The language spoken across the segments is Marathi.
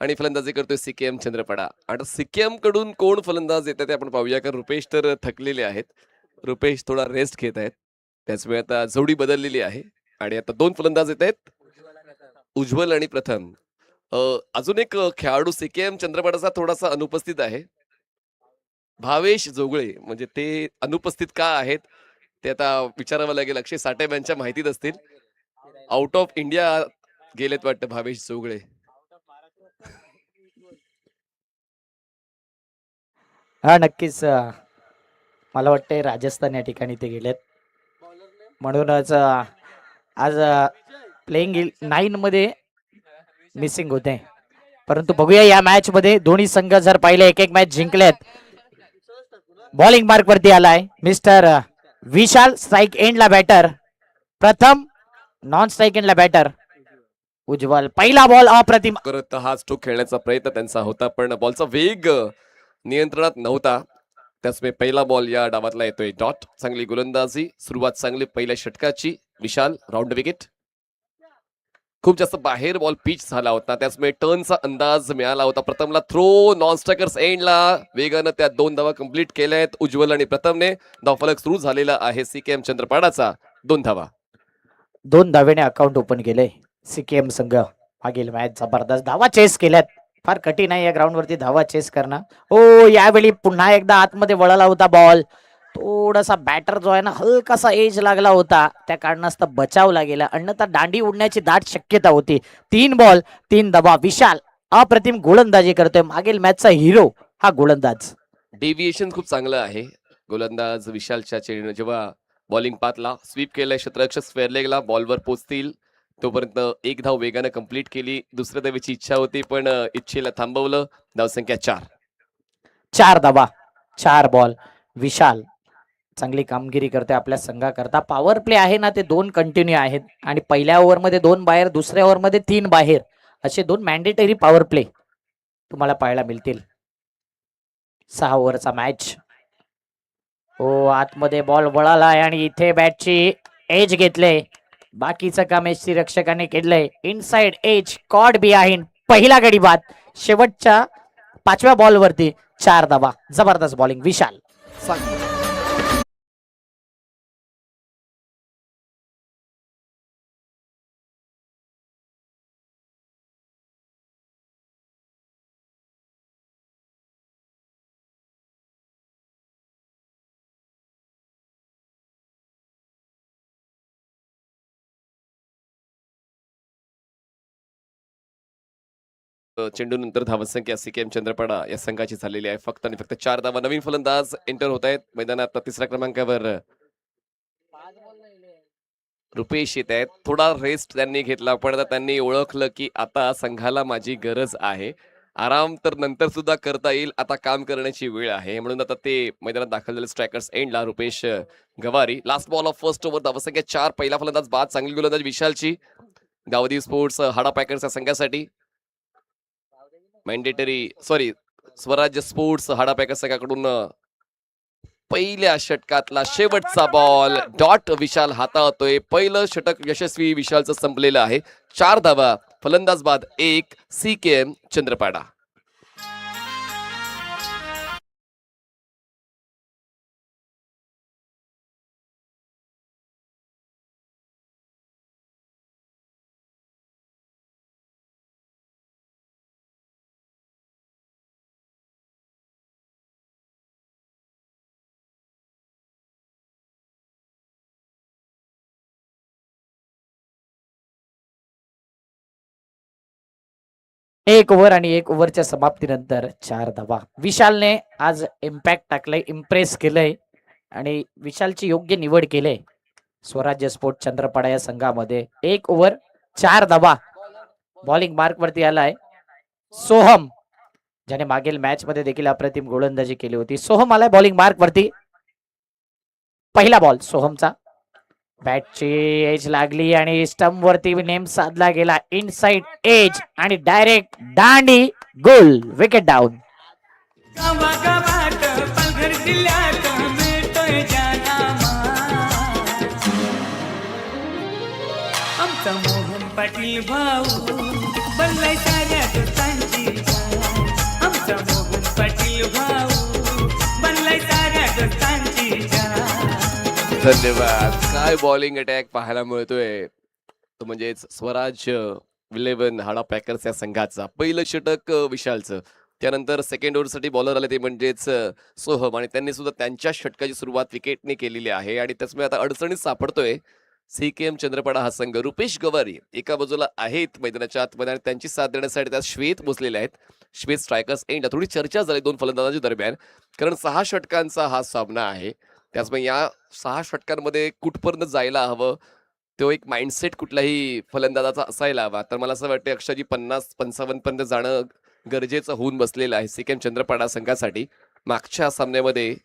आणि फलंदाजी करतोय सीकेएम चंद्रपडा. आता सीकेएम कडून कोण फलंदाज येतात ते आपण पाहूया, कारण रुपेश तर थकलेले आहेत. रुपेश थोडा रेस्ट घेत आहेत. त्याचमुळे आता जोडी बदललेली आहे आणि आता 2 फलंदाज येत आहेत, उज्ज्वल आणि प्रथम. अजून एक खेळाडू सीकेएम चंद्रपडाचा थोडासा अनुपस्थित आहे, भावेश जोगळे. म्हणजे ते अनुपस्थित का आहेत ते आता विचारावं लागेल. अक्षय साठे यांच्या माहितीत असतील. आउट ऑफ इंडिया गेलेत वाटतं भावेश जोगळे. हा नक्कीच मला वाटतंय राजस्थान या ठिकाणी ते गेलेत, म्हणूनच आज प्लेइंग 9 मध्ये मिसिंग होते. परंतु बघूया या मॅच मध्ये दोन्ही संघ जर पाहिले एक एक मॅच जिंकलेत. बॉलिंग मार्क वरती आलाय मिस्टर विशाल, स्ट्राइक एंडला बॅटर प्रथम, नॉन स्ट्राइक एंडला बॅटर उज्ज्वल. पहिला बॉल अप्रतिम करत हा स्ट्रोक खेळण्याचा प्रयत्न त्यांचा होता, पण बॉलचा वेग नियंत्रणात नव्हता. त्याचमुळे पहिला बॉल या डावातला येतोय डॉट. चांगली गोलंदाजी, सुरुवात चांगली पहिल्या षटकाची. विशाल राऊंड विकेट. खूप जास्त बाहेर बॉल पिच झाला होता, त्याचमुळे टर्नचा अंदाज मिळाला होता. प्रथमला थ्रो नॉन स्ट्रायकर्स एंडला वेगानं त्या 2 धावा कंप्लीट केल्या आहेत उज्ज्वल आणि प्रथमने. धावफलक सुरू झालेला आहे सीकेएम चंद्रपाडाचा. 2 धावा. 2 धावेने अकाउंट ओपन केले सीकेएम संघ. मागील मॅच जबरदस्त धावा चेस केल्यात. फार कठीण आहे या ग्राउंड वरती धावा चेस करणं. ओ यावेळी पुन्हा एकदा आतमध्ये वळला होता बॉल. थोडासा बॅटर जो आहे ना हलकासा एज लागला होता, त्या कारणास्तव बचावला गेला, अन्यथा दांडी उडण्याची दाट शक्यता होती. 3 बॉल 3 धावा. विशाल अप्रतिम गोलंदाजी करतोय. मागील मॅचचा हिरो हा गोलंदाज. डेव्हिएशन खूप चांगलं आहे. गोलंदाज विशालच्या चेंडूने जेव्हा बॉलिंग पाथला स्वीप केलंय क्षेत्ररक्षक स्क्वेअर लेगला, बॉलवर पोचतील तोपर्यंत 1 धाव वेगानं कंप्लीट केली. दुसऱ्या धावेची इच्छा होती, पण इच्छेला थांबवलं. धावसंख्या 4. 4 धावा 4 बॉल. विशाल चांगली कामगिरी करते आपल्या संघाकरता. पॉवर प्ले आहे ना ते 2 कंटिन्यू आहेत आणि पहिल्या ओव्हरमध्ये 2 बाहेर, दुसऱ्या ओव्हरमध्ये 3 बाहेर, असे 2 मॅन्डेटरी पॉवर प्ले तुम्हाला पाहायला मिळतील. 6 ओव्हरचा मॅच. हो आतमध्ये बॉल वळालाय आणि इथे बॅटची एज घेतले. बाकीचं काम एच रक्षकाने केलंय. Inside edge caught behind. पहिला गडी बाद. शेवटच्या 5व्या बॉल वरती 4 धावा. जबरदस्त बॉलिंग विशाल. चेंडू नंतर धावसंख्या सीकेएम चंद्रपाडा या संघाची झालेली आहे फक्त आणि फक्त 4 धावा. नवीन फलंदाज एंटर होत आहेत मैदानात. 3ऱ्या क्रमांकावर रुपेश येत आहेत. थोडा रेस्ट त्यांनी घेतला, पण आता त्यांनी ओळखलं की आता संघाला माझी गरज आहे. आराम तर नंतर सुद्धा करता येईल, आता काम करण्याची वेळ आहे, म्हणून आता ते मैदानात दाखल झाले. स्ट्रायकर्स एंडला रुपेश गवारी. Last ball of first over. धावसंख्या 4. पहिला फलंदाज बाद. चांगली गोलंदाज विशालची. गावदी स्पोर्ट्स हाडा पॅकर्स या संघासाठी स्वराज्य स्पोर्ट्स हाडा पॅकर्स संघाकडून पहिल्या षटकातला शेवटचा बॉल. डॉट विशाल हाताळतोय. पहिलं षटक यशस्वी विशालचं संपलेलं आहे. 4 धावा. फलंदाज बाद 1. सीकेएम चंद्रपाडा. एक ओव्हर आणि 1 ओव्हरच्या समाप्तीनंतर 4 धावा. विशालने आज इम्पॅक्ट टाकलंय, इम्प्रेस केलंय आणि विशालची योग्य निवड केले स्वराज्य स्पोर्ट चंद्रपाडा या संघामध्ये. 1 ओव्हर 4 धावा. बॉलिंग मार्क वरती आलाय सोहम, ज्याने मागील मॅच मध्ये देखील अप्रतिम गोलंदाजी केली होती. सोहम आलाय बॉलिंग मार्क वरती. पहिला बॉल सोहमचा. बॅटची एज लागली आणि स्टंप वरती नेम साधला गेला. इनसाइड एज आणि डायरेक्ट दांडी गोल. Wicket down. आमचा मोहन पाटील भाऊ बनलाय साऱ्या दोस्तांची धन्यवाद. काय बॉलिंग अटॅक पाहायला मिळतोय. तो म्हणजेच स्वराज 11 हाडा पॅकर्स या संघाचा पहिलं षटक विशालचं. त्यानंतर सेकंड ओव्हरसाठी बॉलर आले ते म्हणजेच सोहम आणि त्यांनी सुद्धा त्यांच्या षटकाची सुरुवात विकेटने केलेली आहे आणि त्याचमुळे आता अडचणीत सापडतोय सीकेएम चंद्रपाडा हा संघ. रुपेश गवारी एका बाजूला आहेत मैदानाच्या आतमध्ये आणि त्यांची साथ देण्यासाठी त्यात श्वेत बसलेले आहेत. श्वेत स्ट्रायकर्स एंड थोडी चर्चा झाली दोन फलंदाजांच्या दरम्यान, कारण 6 षटकांचा हा सामना आहे. त्याचमुळे या 6 षटकांमध्ये कुठपर्यंत जायला हवं तो एक माइंडसेट कुठल्याही फलंदाजाचा असायला हवा. तर मला असं वाटतं अक्षरजी 50-55 पर्यंत जाणं गरजेचं होऊन बसलेलं आहे सीकेएम चंद्रपाडा संघासाठी. मागच्या सामन्यामध्ये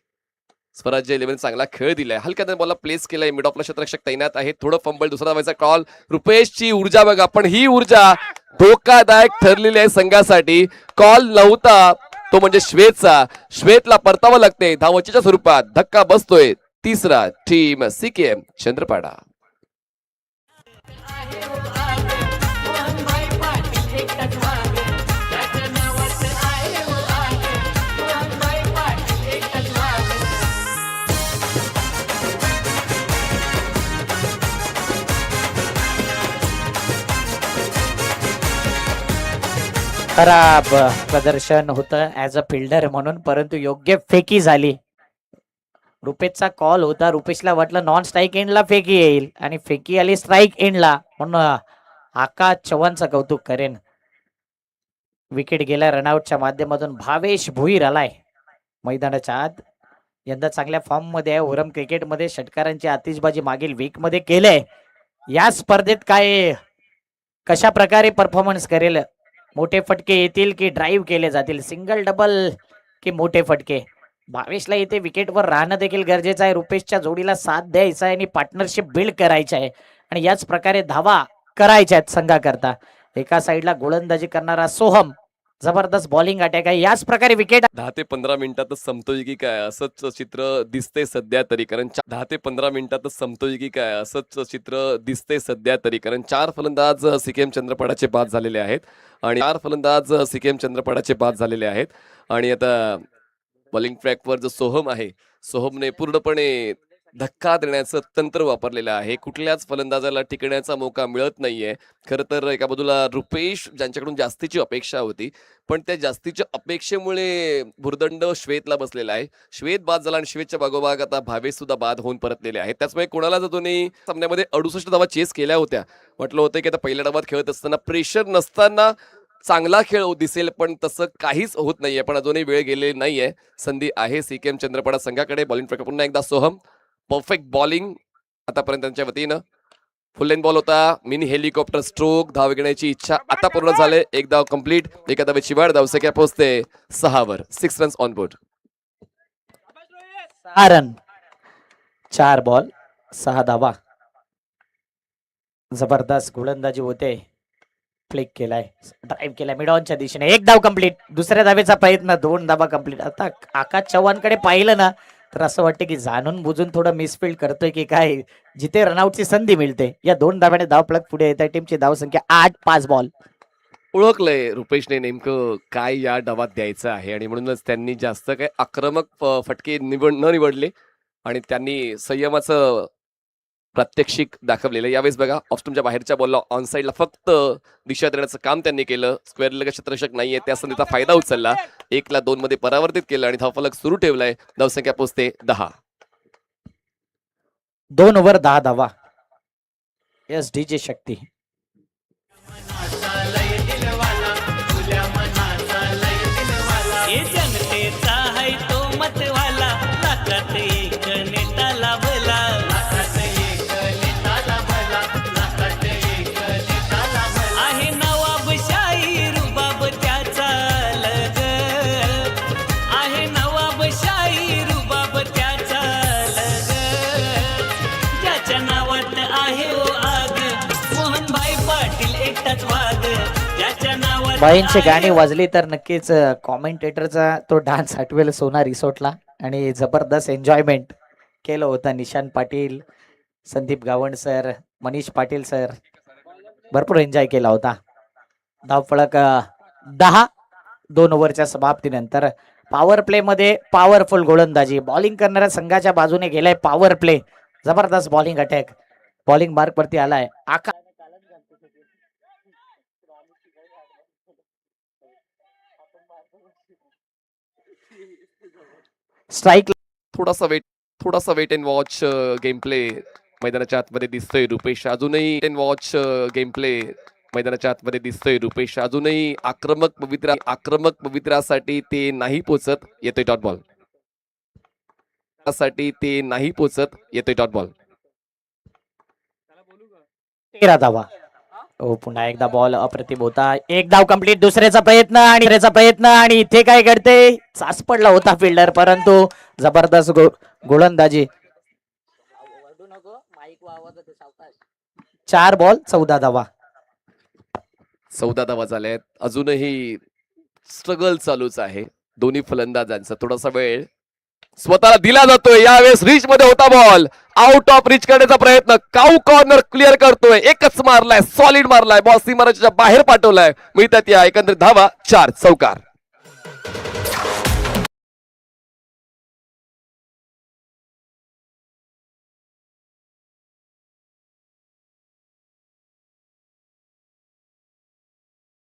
स्वराज्य 11 चांगला खेळ दिलाय. हलक्या बॉलला प्लेस केलाय. मिड ऑफला क्षेत्ररक्षक तैनात आहे. थोडं फंबल, दुसरा धावायचा कॉल. रुपेशची ऊर्जा बघा, पण ही ऊर्जा धोकादायक ठरलेली आहे संघासाठी. कॉल नव्हता तो म्हणजे श्वेतचा. श्वेतला परतावं लागते धावचीच्या स्वरूपात. धक्का बसतोय तिसरा टीम सीकेएम चंद्रपाडा. खराब प्रदर्शन होतं ऍज अ फिल्डर म्हणून, परंतु योग्य फेकी झाली. रुपेशचा कॉल होता. रुपेशला वाटलं नॉन स्ट्राईक एंडला फेकी येईल आणि फेकी आली स्ट्राईक एंडला, म्हणून आकाश चव्हाणचं कौतुक करेन. विकेट गेला रनआउटच्या माध्यमातून. भावेश भुईर आलाय मैदानाच्या आत. यंदा चांगल्या फॉर्म मध्ये आहे. ओरम क्रिकेटमध्ये षटकारांची आतिषबाजी मागील वीक मध्ये केलंय. या स्पर्धेत काय कशा प्रकारे परफॉर्मन्स करेल, मोठे फटके येतील की ड्राईव्ह केले जातील, सिंगल डबल की मोठे फटके. भावेशला इथे विकेटवर राहणं देखील गरजेचं आहे. रुपेशच्या जोडीला साथ द्यायचा आहे आणि पार्टनरशिप बिल्ड करायची आहे आणि याच प्रकारे धावा करायच्या आहेत संघाकरता. एका साईडला गोलंदाजी करणारा सोहम, जबरदस्त बॉलिंग अटॅक आहे. याच प्रकारे विकेट 10 ते 15 मिनिटातच संपतोय की काय असंच चित्र दिसते सध्या तरी, कारण 10 ते 15 मिनिटातच संपतोय की काय असंच चित्र दिसते सध्या तरी, कारण 4 फलंदाज सीकेएम चंद्रपाडाचे बाद झालेले आहेत आणि 4 फलंदाज सीकेएम चंद्रपाडाचे बाद झालेले आहेत. आणि आता बॉलिंग ट्रॅकवर जो सोहम आहे, सोहमने पूर्णपणे धक्का देण्याचं तंत्र वापरलेलं आहे. कुठल्याच फलंदाजाला टिकण्याचा मौका मिळत नाहीये. खरं तर एका बाजूला रुपेश ज्यांच्याकडून जास्तीची अपेक्षा होती, पण त्या जास्तीच्या अपेक्षेमुळे भुर्दंड श्वेतला बसलेला आहे. श्वेत बाद झाला आणि श्वेतच्या बागोबाग आता भावेश सुद्धा बाद होऊन परतलेले आहेत. त्याचमुळे कोणाला जर दोन्ही सामन्यामध्ये 68 धावा चेस केल्या होत्या, म्हटलं होतं की आता पहिल्या डावात खेळत असताना प्रेशर नसताना चांगला खेळ दिसेल, पण तसं काहीच होत नाहीये. पण अजूनही वेळ गेलेली नाहीये. संधी आहे सीकेएम चंद्रपाडा संघाकडे. बॉलिंग ट्रॅक पुन्हा एकदा सोहम, परफेक्ट बॉलिंग आतापर्यंत त्यांच्या वतीनं. फुल लेन बॉल होता. Mini helicopter stroke. धाव घेण्याची इच्छा आता पूर्ण झाले. एक धाव कंप्लीट. एका धावेची वाढ. धावसंख्या पोहोचते 6 वर. 6 runs on board. 6 run, 4 ball 6 धावा. जबरदस्त गोलंदाजी होते. फ्लिक केलाय, ड्राईव्ह केलाय मिड ऑनच्या दिशेने. एक धाव कंप्लीट. दुसऱ्या धावेचा प्रयत्न, 2 धावा कंप्लीट. आता आकाश चव्हाणकडे पाहिलं ना तर असं वाटतं की जाणून बुजून थोडं मिसफिल्ड करतोय की काय. जिथे रनआउटची संधी मिळते या 2 धाव्याने धाव फलक पुढे येत आहे. टीमची धावसंख्या 8, 5 बॉल. ओळखलंय रुपेशने नेमकं काय या डावात द्यायचं आहे आणि म्हणूनच त्यांनी जास्त काही आक्रमक फटके न निवडले आणि त्यांनी संयमाचं प्रात्यक्षिक दाखवलेलं. यावेळेस बघा ऑफस्टमच्या बाहेरच्या बॉलला ऑन साईडला फक्त दिशा देण्याचं काम त्यांनी केलं. स्क्वेअर लगेच क्षेत्ररक्षक नाहीये, त्या संधीचा फायदा उचलला. 1 ला 2 मध्ये परावर्तित केलं आणि धावफलक सुरू ठेवलाय. धावसंख्या पोहोचते 10. 2 ओव्हर 10 धावा. एस डीजे शक्ती. बाईंची गाणी वाजली तर नक्कीच कॉमेंटेटरचा तो डान्स आठवेल सोना रिसोर्टला. आणि जबरदस्त एन्जॉयमेंट केलं होतं. निशान पाटील, संदीप गावंड सर, मनीष पाटील सर, भरपूर एन्जॉय केला होता. धावफलक 10. 2 ओव्हरच्या समाप्तीनंतर पॉवर प्ले मध्ये पॉवरफुल गोलंदाजी. बॉलिंग करणाऱ्या संघाच्या बाजूने गेलाय पॉवर प्ले. जबरदस्त बॉलिंग अटॅक, बॉलिंग मार्क वरती आलाय आकाश. स्ट्राईक थोडासा wait and watch game play मैदानाच्या आतमध्ये दिसतोय. रुपेश अजूनही वॉच गेम प्ले मैदानाच्या आतमध्ये दिसतोय. रुपेश अजूनही आक्रमक पवित्रासाठी ते नाही पोचत. येतोय डॉट बॉल. साठी ते नाही पोचत. येतोय डॉट बॉल. 13 धावा. हो, पुन्हा एकदा बॉल अप्रतिम होता. एक धाव कंप्लीट. दुसऱ्याचा प्रयत्न आणि इथे काय घडते, चाच पडला होता फिल्डर, परंतु जबरदस्त गोलंदाजी. 4 बॉल 14 धावा. 14 धावा झाल्यात. अजूनही स्ट्रगल चालूच आहे दोन्ही फलंदाजांचा. थोडासा वेळ स्वतःला दिला जातोय. यावेळेस रिच मध्ये होता बॉल, आउट ऑफ रिच करण्याचा प्रयत्न. काऊ कॉर्नर क्लिअर करतोय. एकच मारलाय, सॉलिड मारलाय, बॉल सीमारेषेच्या बाहेर पाठवलाय. मिळतात या एकंदरीत धावा 4 चौकार.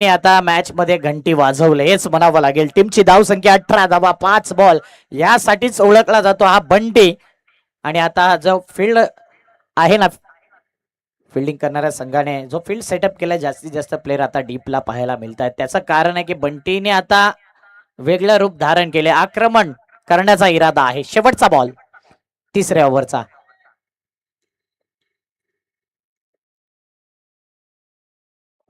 आता मॅच मध्ये घंटी वाजवले हेच म्हणावं लागेल. टीमची धाव संख्या 18 धावा, 5 बॉल. यासाठीच ओळखला जातो हा बंटी. आणि आता जो फील्ड आहे ना, फिल्डिंग करणाऱ्या संघाने जो फील्ड सेटअप केलाय, जास्तीत जास्त प्लेयर आता डीपला पाहायला मिळत आहेत. त्याचं कारण आहे की बंटीने आता वेगळं रूप धारण केले. आक्रमण करण्याचा इरादा आहे. शेवटचा बॉल तिसऱ्या ओव्हरचा.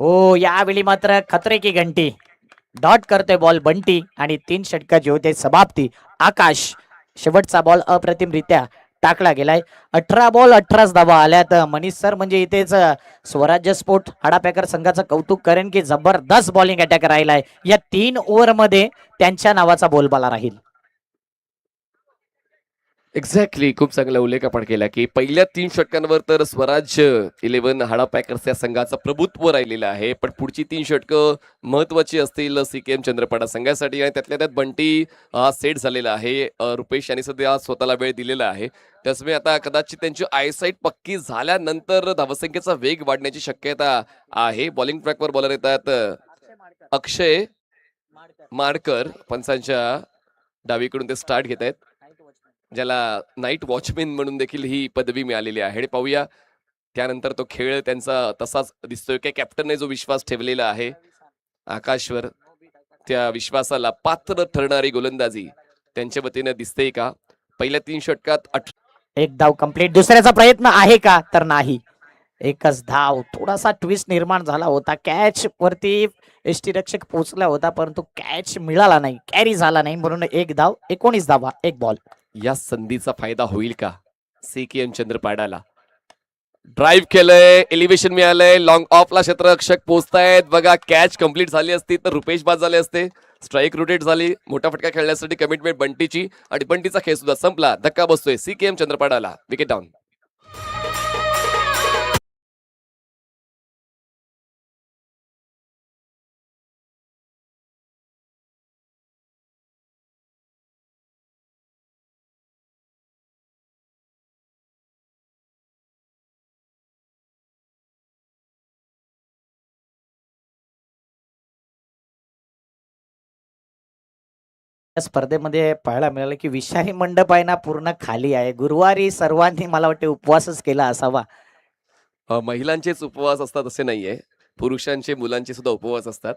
हो, यावेळी मात्र खतरे की घंटी. डॉट करतोय बॉल बंटी आणि 3 षटकाची होते समाप्ती. आकाश, शेवटचा बॉल अप्रतिमरित्या टाकला गेलाय. 18 बॉल 18 धावा आल्यात. मनीष सर म्हणजे इथेच स्वराज्य स्पोर्ट हाडापॅकर संघाचं कौतुक करेन की जबरदस्त बॉलिंग अटॅक राहिलाय. या 3 ओव्हर मध्ये त्यांच्या नावाचा बोलबाला राहील. एक्झॅक्टली, खूप चांगला उल्लेख आपण केला की पहिल्या 3 षटकांवर तर स्वराज्य 11 हाडा पॅकर्स या संघाचं प्रभुत्व राहिलेलं आहे. पण पुढची 3 षटकं महत्वाची असतील सीकेएम चंद्रपाडा संघासाठी. आणि त्यातल्या त्यात बंटी सेट झालेला आहे. रुपेश यांनी सध्या स्वतःला वेळ दिलेला आहे. त्याचमुळे आता कदाचित त्यांची आयसाईट पक्की झाल्यानंतर धावसंख्येचा वेग वाढण्याची शक्यता आहे. बॉलिंग ट्रॅकवर बॉलर येतात अक्षय माडकर, पंचांच्या डावीकडून ते स्टार्ट घेत आहेत, ज्याला नाईट वॉचमॅन म्हणून देखील ही पदवी मिळालेली आहे. आणि पाहूया त्यानंतर तो खेळ त्यांचा तसाच दिसतोय की कॅप्टनने जो विश्वास ठेवलेला आहे आकाशवर, त्या विश्वासाला पात्र ठरणारी गोलंदाजी त्यांच्या वतीने दिसते का? पहिल्या 3 षटकात एक धाव कंप्लीट. दुसऱ्याचा प्रयत्न आहे का, तर नाही. एकच धाव. थोडासा ट्विस्ट निर्माण झाला होता. कॅच वरती यष्टीरक्षक पोहोचला होता, परंतु कॅच मिळाला नाही, कॅरी झाला नाही, म्हणून एक धाव. 19 धावा, एक बॉल. या संधीचा फायदा होईल का सीकेएम चंद्रपाडाला? ड्राईव्ह केलंय, एलिव्हेशन मिळालंय, लॉंग ऑफला क्षेत्ररक्षक पोहोचतायत. बघा, कॅच कंप्लीट झाली असती तर रुपेश बाद झाले असते. स्ट्राईक रोटेट झाली. मोठा फटका खेळण्यासाठी कमिटमेंट बंटीची, आणि बंटीचा खेळ सुद्धा संपला. धक्का बसतोय सीकेएम चंद्रपाडाला. Wicket down. या स्पर्धेमध्ये पाहायला मिळालं की विषारी मंडप आहे ना, पूर्ण खाली आहे. गुरुवारी सर्वांनी मला वाटते उपवासच केला असावा. महिलांचेच उपवास असतात असे नाहीये, पुरुषांचे मुलांचे सुद्धा उपवास असतात.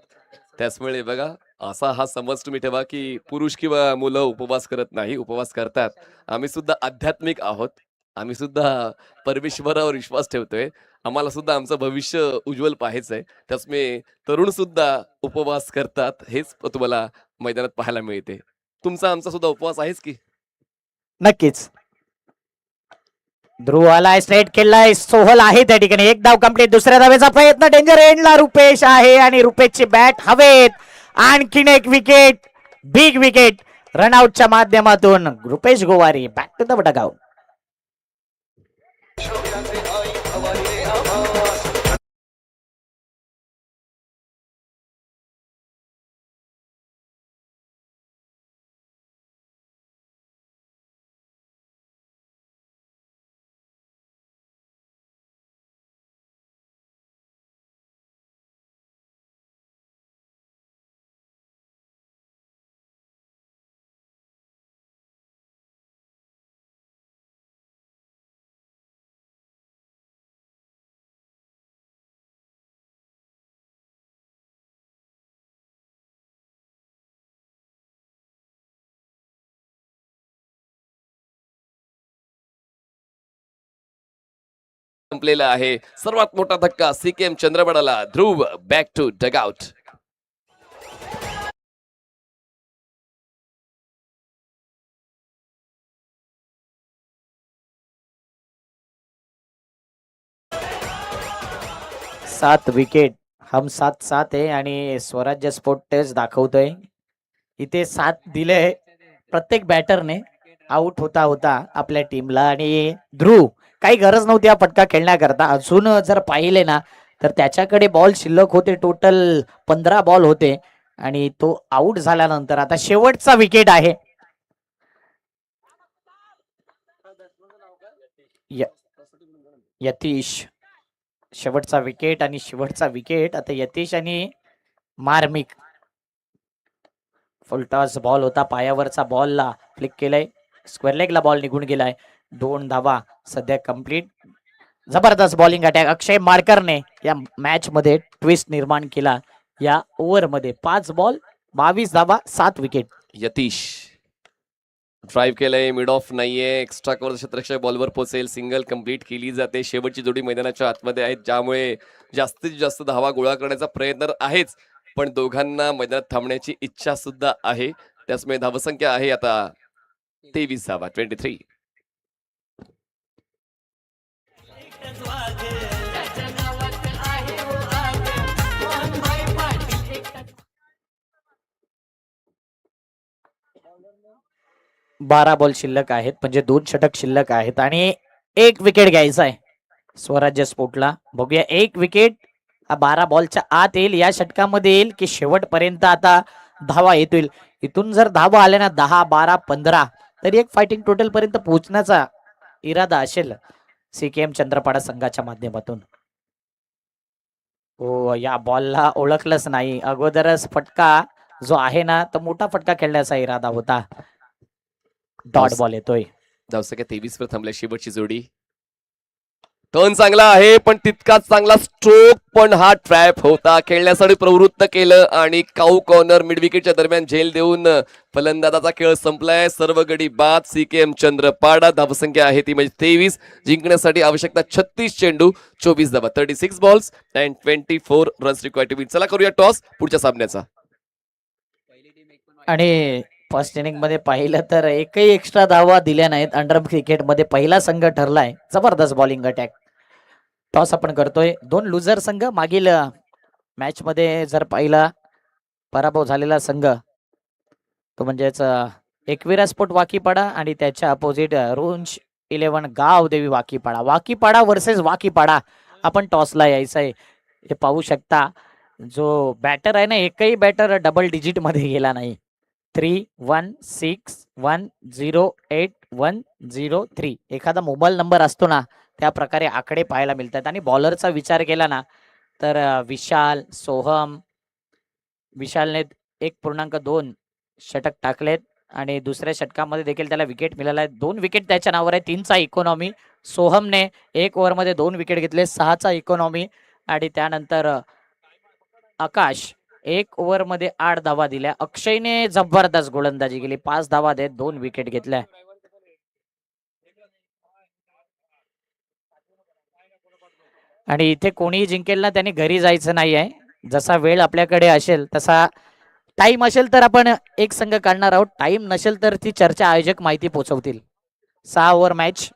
त्याचमुळे बघा, असा हा समज तुम्ही ठेवा की पुरुष किंवा मुलं उपवास करत नाही, उपवास करतात. आम्ही सुद्धा आध्यात्मिक आहोत. आम्ही सुद्धा परमेश्वरावर विश्वास ठेवतोय. आम्हाला सुद्धा आमचं भविष्य उज्ज्वल पाहायचंय. त्याचमुळे तरुण सुद्धा उपवास करतात. हेच तुम्हाला मैदानात पाहायला मिळते. तुमचा आमचा सुद्धा उपवास आहेच की. नक्कीच. ध्रुव आलाय, स्ट्रेट खेळलाय, सोहल आहे त्या ठिकाणी. एक धाव कंप्लीट. दुसऱ्या धावेचा प्रयत्न डेंजर एंडला रुपेश आहे आणि रुपेशची बॅट हवेत. आणखीन एक विकेट, बिग विकेट रनआउटच्या माध्यमातून. Rupesh Gowari back to the dugout. संपलेला आहे. सर्वात मोठा धक्का सीकेएम चंद्रपडाला. Dhruv back to dugout. सात विकेट, हम सात सात आहे आणि स्वराज्य स्पोर्ट टेस्ट दाखवतोय इथे सात दिले प्रत्येक बॅटरने आउट होता होता आपल्या टीमला. आणि ध्रुव काही गरज नव्हती हा फटका खेळण्याकरता. अजून जर पाहिले ना तर त्याच्याकडे बॉल शिल्लक होते, टोटल 15 बॉल होते आणि तो आउट झाल्यानंतर आता शेवटचा विकेट आहे. यतीश शेवटचा विकेट आणि शेवटचा विकेट आता यतीश आणि मार्मिक. फुलटॉस बॉल होता, पायावरचा बॉलला फ्लिक केलाय, स्क्वेअर लेगला बॉल निघून गेलाय. 2 धावा सध्या कंप्लीट. जबरदस्त बॉलिंग अटॅक अक्षय माडकरने या मॅच मध्ये ट्विस्ट निर्माण केला. या ओव्हर मध्ये 5 बॉल 22 धावा 7 विकेट. यतीश ड्राईव्ह केलंय, मिड ऑफ नाहीये, एक्स्ट्रा कव्हर क्षेत्ररक्षक बॉलवर पोहोचेल, सिंगल कंप्लीट केली जाते. शेवटची जोडी मैदानाच्या आतमध्ये आहेत, ज्यामुळे जास्तीत जास्त धावा गोळा करण्याचा प्रयत्न आहेच, पण दोघांना मैदानात थांबण्याची इच्छा सुद्धा आहे. त्याचमुळे धावसंख्या आहे आता 23 धावा, 23. बारा बॉल शिल्लक आहेत, म्हणजे 2 षटक शिल्लक आहेत आणि 1 विकेट घ्यायचा आहे स्वराज्य स्पोर्टला. बघूया 1 विकेट 12 बॉलच्या आत येईल, या षटकामध्ये येईल की शेवटपर्यंत आता धावा येतील. इथून जर धावा आल्या ना 10 12 15 तरी एक फायटिंग टोटल पर्यंत पोहोचण्याचा इरादा असेल सीकेएम चंद्रपाडा संघाच्या माध्यमातून. हो, या बॉलला ओळखलंच नाही अगोदरच. फटका जो आहे ना तो मोठा फटका खेळण्याचा इरादा होता. डॉट बॉल येतोय. धावसंख्या 23 वर थांबल्या शेवटची जोडी. टर्न चांगला आहे, पण तितकाच चांगला स्ट्रोक, पण हा ट्रॅप होता. खेळण्यासाठी प्रवृत्त केलं आणि काऊ कॉर्नर मिड विकेटच्या दरम्यान झेल देऊन फलंदाजाचा खेळ संपलाय. सर्व गडी बाद सीकेएम चंद्रपाडा. धावसंख्या आहे ती म्हणजे 23. जिंकण्यासाठी आवश्यकता 36 चेंडू 24 धावा, 36 balls and 24 runs required to win. चला करूया टॉस पुढच्या सामन्याचा. आणि फर्स्ट इनिंग मध्ये पाहिलं तर एकही एक्स्ट्रा धावा दिल्या नाहीत. अंडर क्रिकेट मध्ये पहिला संघ ठरलाय. जबरदस्त बॉलिंग अटॅक. टॉस आपण करतोय. 2 लुझर संघ. मागील मॅच मध्ये जर पाहिला पराभव झालेला संघ तो म्हणजेच एकविरा स्पोर्ट वाकीपाडा आणि त्याच्या अपोजिट रुंज 11 गावदेवी वाकीपाडा. वाकीपाडा वर्सेस वाकीपाडा आपण टॉसला यायचं आहे. हे पाहू शकता जो बॅटर आहे ना एकही बॅटर डबल डिजिट मध्ये गेला नाही. 316108 एखादा मोबाईल नंबर असतो ना त्या प्रकारे आकडे पाहायला मिळतात. आणि बॉलरचा विचार केला ना तर विशाल सोहम, विशालने 1.2 षटक टाकलेत आणि दुसऱ्या षटकामध्ये देखील त्याला विकेट मिळाला आहे. 2 विकेट त्याच्या नावावर आहे. 3चा इकॉनॉमी. सोहमने 1 ओव्हरमध्ये 2 विकेट घेतले, 6चा इकॉनॉमी. आणि त्यानंतर आकाश 1 ओव्हरमध्ये 8 धावा दिल्या. अक्षयने जबरदस्त गोलंदाजी केली, 5 धावा देत 2 विकेट घेतल्या. आणि इथे कोणीही जिंकेल ना त्याने घरी जायचं नाही आहे. जसा वेळ आपल्याकडे असेल तसा टाइम असेल तर आपण एक संघ काढणार आहोत, टाइम नसेल तर ती चर्चा आयोजक माहिती पोहोचवतील. 6 ओव्हर मॅच.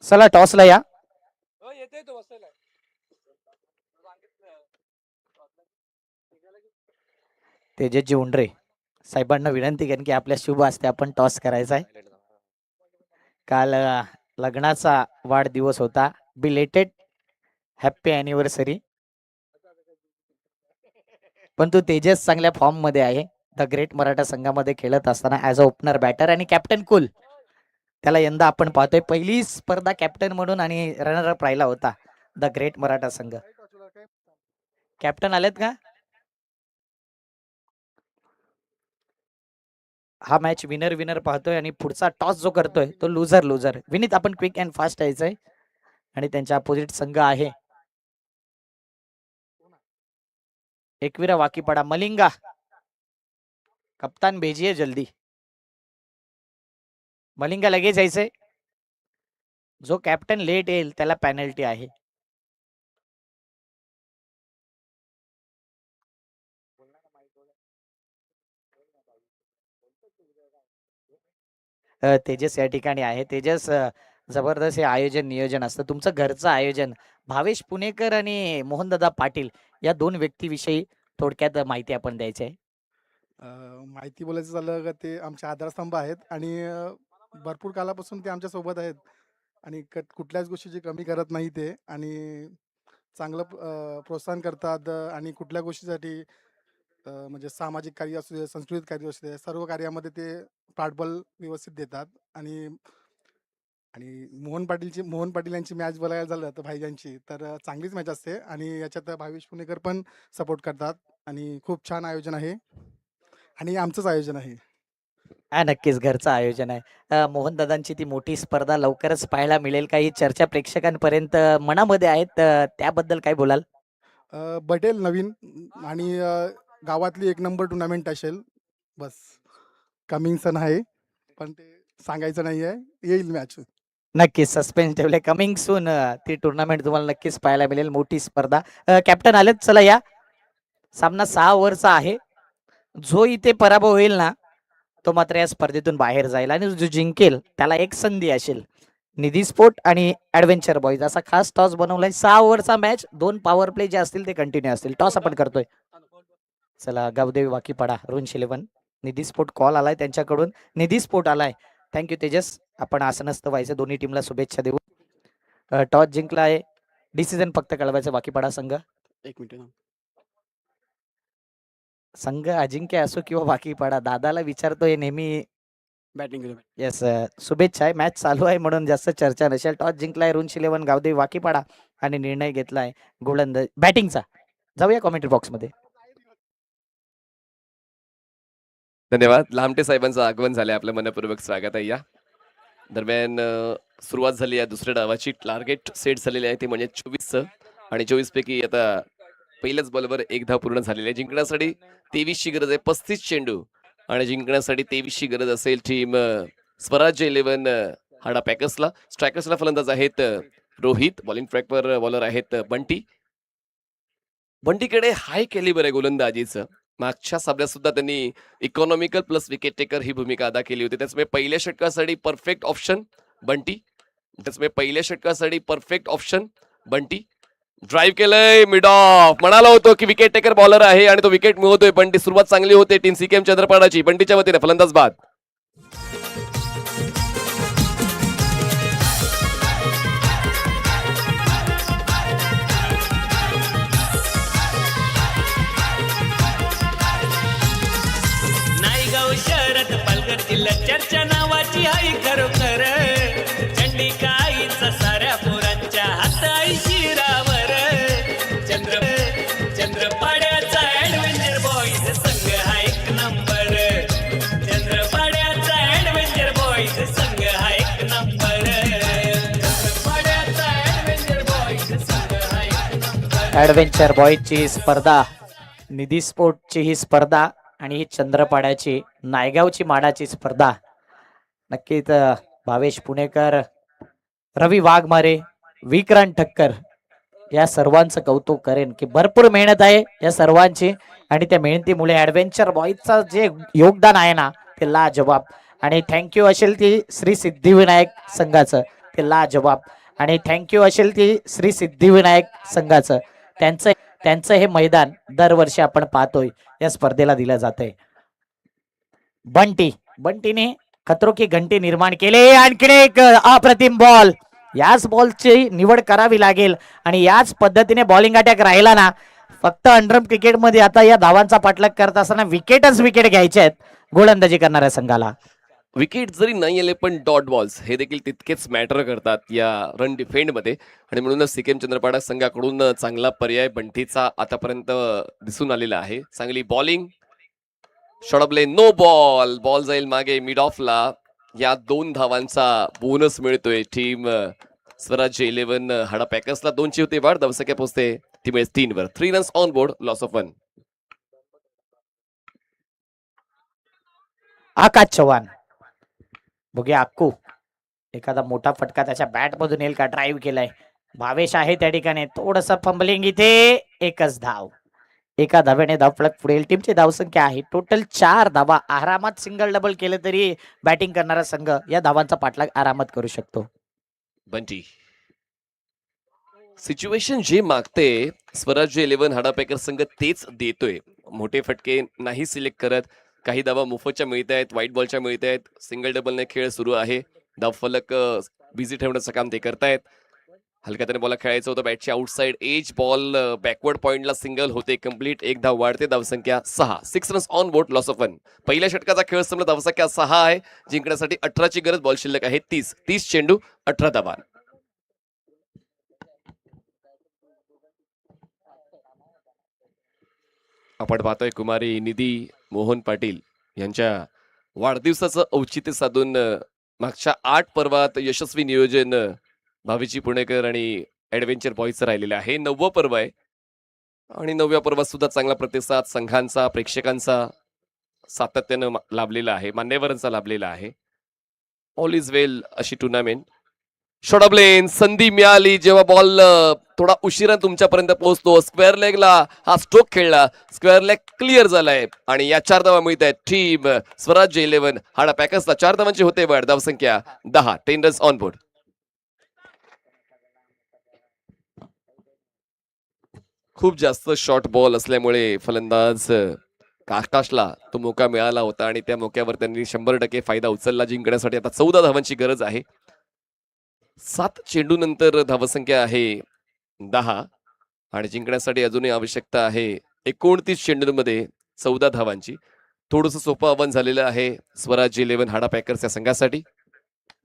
चला टॉसला या. तेजसजी उंडरे साहेबांना विनंती करेन की आपल्या शुभ हस्ते आपण टॉस करायचा आहे. काल लग्नाचा वाढदिवस होता. Belated happy anniversary. पण तो तेजस चांगल्या फॉर्म मध्ये आहे. द ग्रेट मराठा संघामध्ये खेळत असताना ऍज अ ओपनर बॅटर आणि कॅप्टन कुल त्याला यंदा आपण पाहतोय. पहिली स्पर्धा कॅप्टन म्हणून आणि रनर अप राहिला होता द ग्रेट मराठा संघ. कॅप्टन आलेत का? हा मॅच विनर विनर पाहतोय आणि पुढचा टॉस जो करतोय तो लुझर लुझर. विनीत आपण क्विक अँड फास्ट यायचंय. आणि त्यांच्या अपोजिट संघ आहे एकविरा वाकीपाडा मलिंगा. कप्तान भेजिए जल्दी. मलिंगा लगेच यायचंय. जो कॅप्टन लेट येईल त्याला पेनल्टी आहे. तेजस या ठिकाणी आहे. तेजस जबरदस्त हे आयोजन नियोजन असतं तुमचं घरचं आयोजन. भावेश पुणेकर आणि मोहनदादा पाटील या दोन व्यक्तीविषयी थोडक्यात माहिती आपण द्यायची आहे. माहिती बोलायचं झालं का ते आमचे आधारस्तंभ आहेत आणि भरपूर कालापासून ते आमच्या सोबत आहेत आणि कुठल्याच गोष्टीची कमी करत नाही ते आणि चांगलं प्रोत्साहन करतात आणि कुठल्या गोष्टीसाठी म्हणजे सामाजिक कार्य असू दे सांस्कृतिक कार्य असू दे सर्व कार्यामध्ये ते पाठबळ व्यवस्थित देतात आणि आणि मोहन पाटील यांची मॅच बघायला झालं तर भाईजांची तर चांगलीच मॅच असते आणि याच्यात भावेश पुणेकर पण सपोर्ट करतात आणि खूप छान आयोजन आहे आणि आमचंच आयोजन आहे. हा नक्कीच घरचं आयोजन आहे. मोहन दादांची ती मोठी स्पर्धा लवकरच पाहायला मिळेल. काही चर्चा प्रेक्षकांपर्यंत मनामध्ये आहेत, त्याबद्दल काय बोलाल? बटेल नवीन आणि गावातली एक नंबर टुर्नामेंट असेल बस. कमिंग सन आहे पण ते सांगायचं नाही आहे, येईल मॅच. नक्कीच सस्पेन्स ठेवले. कमिंग सून ती टुर्नामेंट तुम्हाला नक्कीच पाहायला मिळेल. मोठी स्पर्धा. कॅप्टन आलेत, चला या. सामना 6 ओव्हरचा आहे. जो इथे पराभव होईल ना तो मात्र या स्पर्धेतून बाहेर जाईल आणि जो जिंकेल त्याला एक संधी असेल. निधी स्पोर्ट आणि ऍडव्हेंचर बॉईज असा खास टॉस बनवलाय. 6 ओव्हरचा मॅच. 2 पॉवर प्ले जे असतील ते कंटिन्यू असतील. टॉस आपण करतोय. चला गावदेवी वाकीपाडा रुन्स 11 निधी स्पोर्ट कॉल आलाय त्यांच्याकडून. निधी स्पोर्ट आलाय. थँक्यू तेजस. आपण आसनस्थ व्हायचं. दोन्ही टीमला शुभेच्छा देऊ. टॉस जिंकला आहे. डिसिजन फक्त कळवायचं वाकीपाडा संघ. एक मिनिट. संघ अजिंक्य असो किंवा वाकीपाडा दादाला विचारतोय नेहमी. बॅटिंग. येस शुभेच्छा आहे. मॅच चालू आहे म्हणून जास्त चर्चा नसेल. टॉस जिंकलाय रुन्स 11 गावदेवी वाकीपाडा आणि निर्णय घेतलाय गोलंदाज बॅटिंगचा. जाऊया कॉमेंट्री बॉक्स मध्ये. धन्यवाद. लामटे साहेबांचं आगमन झालंय. आपलं मनपूर्वक स्वागत आहे. या दरम्यान सुरुवात झाली या दुसऱ्या डावाची. टार्गेट सेट झालेले आहे ते म्हणजे 24 आणि 24 पैकी आता पहिल्याच बॉलवर एक धाव पूर्ण झालेली आहे. जिंकण्यासाठी 23 ची गरज आहे. 35 चेंडू आणि जिंकण्यासाठी 23 ची गरज असेल टीम स्वराज्य 11 हाडा पॅकर्सला. स्ट्रायकर्सला फलंदाज आहेत रोहित. बॉलिंग ट्रॅकवर बॉलर आहेत बंटी. बंटीकडे हाय कॅलिबर आहे गोलंदाजीचं. मागच्या सामन्यात सुद्धा त्यांनी इकॉनॉमिकल प्लस विकेट टेकर ही भूमिका अदा केली होती. त्याचमुळे पहिल्या षटकासाठी परफेक्ट ऑप्शन बंटी. त्याचमुळे पहिल्या षटकासाठी परफेक्ट ऑप्शन बंटी. ड्राईव्ह केलंय मिड ऑफ. म्हणाला होतो की विकेट टेकर बॉलर आहे आणि तो विकेट मिळवतोय. बंटी सुरुवात चांगली होते टीम सीकेएम चंद्रपाडाची. बंटीच्या वतीने फलंदाज बाद. नायगाव शहरात पालघर जिल्ह्यात चर्चा नावाची आई खरोखर. चंडिकाईचा साऱ्या पोरांच्या हात आई शिरावर. चंद्रपाड्याचा ऍडव्हेंचर बॉईज संघ हा एक नंबर. चंद्रपाड्याचा ऍडव्हेंचर बॉईज संघ हा एक नंबर. चंद्रपाड्याचा ऍडव्हेंचर बॉईज संघ हा एक नंबर. ऍडव्हेंचर बॉयची स्पर्धा, निधी स्पोर्टची ही स्पर्धा आणि ही चंद्रपाड्याची नायगावची माडाची स्पर्धा. नक्कीच भावेश पुणेकर, रवी वाघमारे, विक्रांत ठक्कर या सर्वांचं कौतुक करेन की भरपूर मेहनत आहे या सर्वांची आणि त्या मेहनतीमुळे ऍडव्हेंचर बॉयजचं जे योगदान आहे ना ते लाजवाब. आणि थँक्यू असेल ती श्री सिद्धिविनायक संघाचं ते लाजवाब. आणि थँक्यू असेल ती श्री सिद्धिविनायक संघाचं. त्यांचं हे मैदान दरवर्षी आपण पाहतोय या स्पर्धेला दिलं जातंय. बंटीने खतरो की घंटी निर्माण केले. आणखी एक अप्रतिम बॉल. याच बॉलची निवड करावी लागेल आणि याच पद्धतीने बॉलिंग अटॅक राहिला ना फक्त अंडरम क्रिकेटमध्ये आता या धावांचा पाठलाग करत असताना विकेटच विकेट घ्यायचे आहेत गोलंदाजी करणाऱ्या संघाला. विकेट जरी नाही आले पण डॉट बॉल्स हे देखील तितकेच मॅटर करतात या रन डिफेंडमध्ये आणि म्हणूनच सीकेएम चंद्रपाडा संघाकडून चांगला पर्याय बंटीचा आतापर्यंत दिसून आलेला आहे. चांगली bowling. Short no ball. Ball जाईल मागे मिड ऑफला. या 2 धावांचा बोनस मिळतोय टीम स्वराज्य 11 हाडा पॅकर्सला 2ची होते वाढ. धावसंख्या पोहोचते ती मिळेल 3 वर. 3 runs on board, loss of 1. आकाश चव्हाण, बघूया अक्कू एखादा मोठा फटका त्याच्या बॅट मधून येईल का. ड्राईव्ह केलाय, भावेश आहे त्या ठिकाणी. थोडस फंबलिंग, इथे एकच धाव. एका धाव्याने धाव फलक पुढे येईल. टीमची धावसंख्या आहे टोटल 4 धावा. आरामात सिंगल डबल केलं तरी बॅटिंग करणारा संघ या धावांचा पाठलाग आरामात करू शकतो. बंटी, सिच्युएशन जे मागते स्वराज्य 11 हाडा पॅकर्स संघ तेच देतोय. मोठे फटके नाही सिलेक्ट करत. काही धावा मोफतच्या मिळत आहेत, व्हाईट बॉलच्या मिळत आहेत. सिंगल डबलने खेळ सुरू आहे. धाव फलक बिझी ठेवण्याचं काम ते करतायत. हलक्या त्याने बॉल खेळायचं होतं. बॅटची आउटसाइड एज बॉल बॅकवर्ड पॉइंटला सिंगल होते कंप्लीट. एक धाव वाढते. धावसंख्या 6. 6 runs on board, loss of 1. पहिल्या षटकाचा खेळ संपला. धावसंख्या 6 आहे. जिंकण्यासाठी 18ची गरज. बॉल शिल्लक आहे 30. 30 चेंडू, 18 धावा. आपण पाहतोय कुमारी निधी मोहन पाटील यांच्या वाढदिवसाचं औचित्य साधून मागच्या 8 पर्वात यशस्वी नियोजन भावीजी पुणेकर आणि ऍडव्हेंचर बॉयचं राहिलेलं आहे. 9वं पर्व आहे आणि 9व्या पर्वात सुद्धा चांगला प्रतिसाद संघांचा, प्रेक्षकांचा सातत्यानं लाभलेला आहे, मान्यवरांचा लाभलेला आहे. ऑल इज वेल अशी टुर्नामेंट. शॉर्ट लेन संधी मिळाली जेव्हा बॉल थोडा उशिरा तुमच्यापर्यंत पोहोचतो. स्क्वेअर लेगला हा स्ट्रोक खेळला. स्क्वेअर लेग क्लिअर झालाय आणि या 4 धावा मिळत आहेत. टीम स्वराज्य 11 हाडा पॅकर्सला 4 धावांची होते वाढ. धावसंख्या 10. 10 रन्स ऑन बोर्ड. खूप जास्त शॉर्ट बॉल असल्यामुळे फलंदाज आकाशला तो मोका मिळाला होता आणि त्या मोक्यावर त्यांनी 100% फायदा उचलला. जिंकण्यासाठी आता 14 धावांची गरज आहे. 7 चेंडू नंतर धावसंख्या आहे 10 आणि जिंकण्यासाठी अजूनही आवश्यकता आहे 29 चेंडूंमध्ये 14 धावांची. थोडंसं सोपं आव्हान झालेलं आहे स्वराज्य 11 हाडा पॅकर्स या संघासाठी.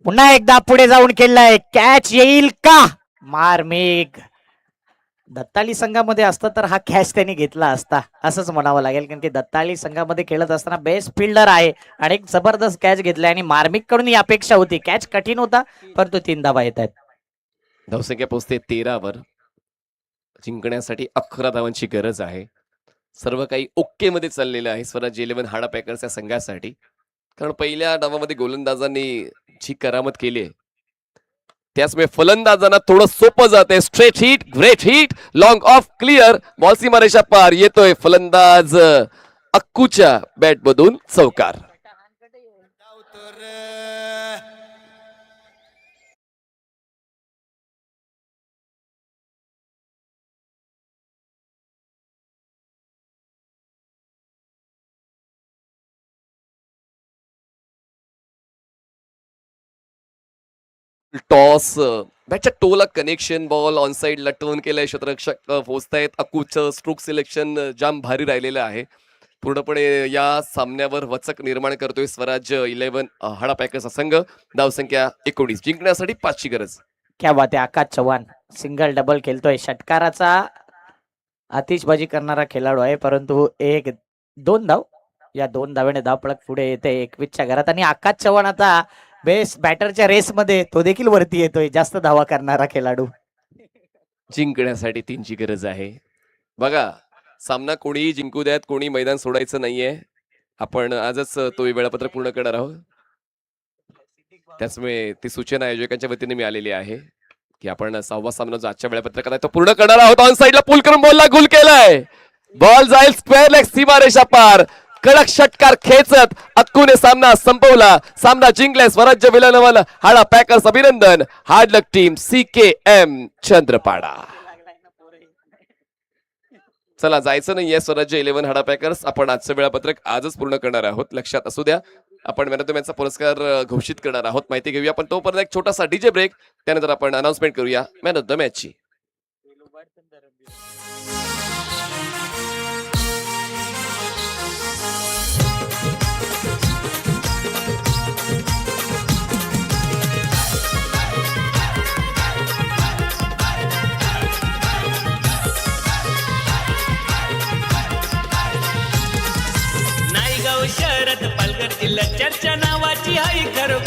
पुन्हा एकदा पुढे जाऊन खेळलाय. कॅच येईल का. मार्मिक दत्ताली संघामध्ये असता तर हा कॅच त्यांनी घेतला असता असंच म्हणावं लागेल, कारण की दत्ताली संघामध्ये खेळत असताना बेस्ट फिल्डर आहे आणि एक जबरदस्त कॅच घेतलाय आणि मार्मिक कडून ही अपेक्षा होती. कॅच कठीण होता परंतु 3 धावा येत आहेत. धावसंख्या पोहोचते 13 वर. जिंकण्यासाठी 11 धावांची गरज आहे. सर्व काही ओके मध्ये चाललेलं आहे स्वराज्य 11 हाडा पॅकर्स या संघासाठी, कारण पहिल्या डावामध्ये गोलंदाजांनी जी करामत केली आहे त्याचमुळे फलंदाजांना थोडं सोपं जाते. Straight hit, great hit, long of, clear. Ball सीमारेषा पार. येतोय फलंदाज अक्कूच्या बॅट मधून चौकार. टॉस बॅटच्या टोला कनेक्शन. बॉल ऑन साइडला टर्न केलाय. क्षेत्ररक्षक पोहोचतायत. अकूचं स्ट्रोक सिलेक्शन जाम भारी राहिलेलं आहे. पूर्णपणे या सामन्यावर वचक निर्माण करतोय स्वराज्य 11 हाडा पॅकर्सचा संघ. धावसंख्या 19. जिंकण्यासाठी 5ची गरज. क्या बात आहे. आकाश चव्हाण सिंगल डबल खेळतोय. षटकाराचा आतिषबाजी करणारा खेळाडू आहे परंतु 1-2 धाव. या 2 धाव्याने धाव पळक पुढे येते 21च्या घरात आणि आकाश चव्हाण आता बेस्ट बॅटरच्या रेस मध्ये तो देखील वरती येतोय. जास्त धावा करणारा खेळाडू. जिंकण्यासाठी 3ची गरज आहे. बघा, सामना कोणीही जिंकू द्यात, कोणी मैदान सोडायचं नाहीये. आपण आजच तो वेळापत्रक पूर्ण करणार आहोत. त्याचमुळे ती सूचना आयोजकांच्या वतीने मी आलेली आहे की आपण 6वा सामना जो आजच्या वेळापत्रकात आहे तो पूर्ण करणार आहोत. ऑन साइडला पुल करून बॉलला गुल केलाय. बॉल जाईल स्क्वेअर लेग, सीमारेषा पार. कडक षटकार खेचत अक्कूने सामना संपवला. सामना जिंकलाय स्वराज्य 11 हाडा पॅकर्स. अभिनंदन हार्ड लक टीम CKM चंद्रपाडा. चला, जायचं नाहीये स्वराज्य 11 हाडा पॅकर्स. आपण आजचं वेळापत्रक आजच पूर्ण करणार आहोत. लक्षात असू द्या, आपण मॅन ऑफ द मॅचचा पुरस्कार घोषित करणार आहोत. माहिती घेऊया पण तोपर्यंत एक छोटासा डीजे ब्रेक. त्यानंतर आपण अनाउन्समेंट करूया मॅन ऑफ द मॅचची. नायगाव शहरात पालघर जिल्ह्यात चर्चा नावाची हाय खरोखर.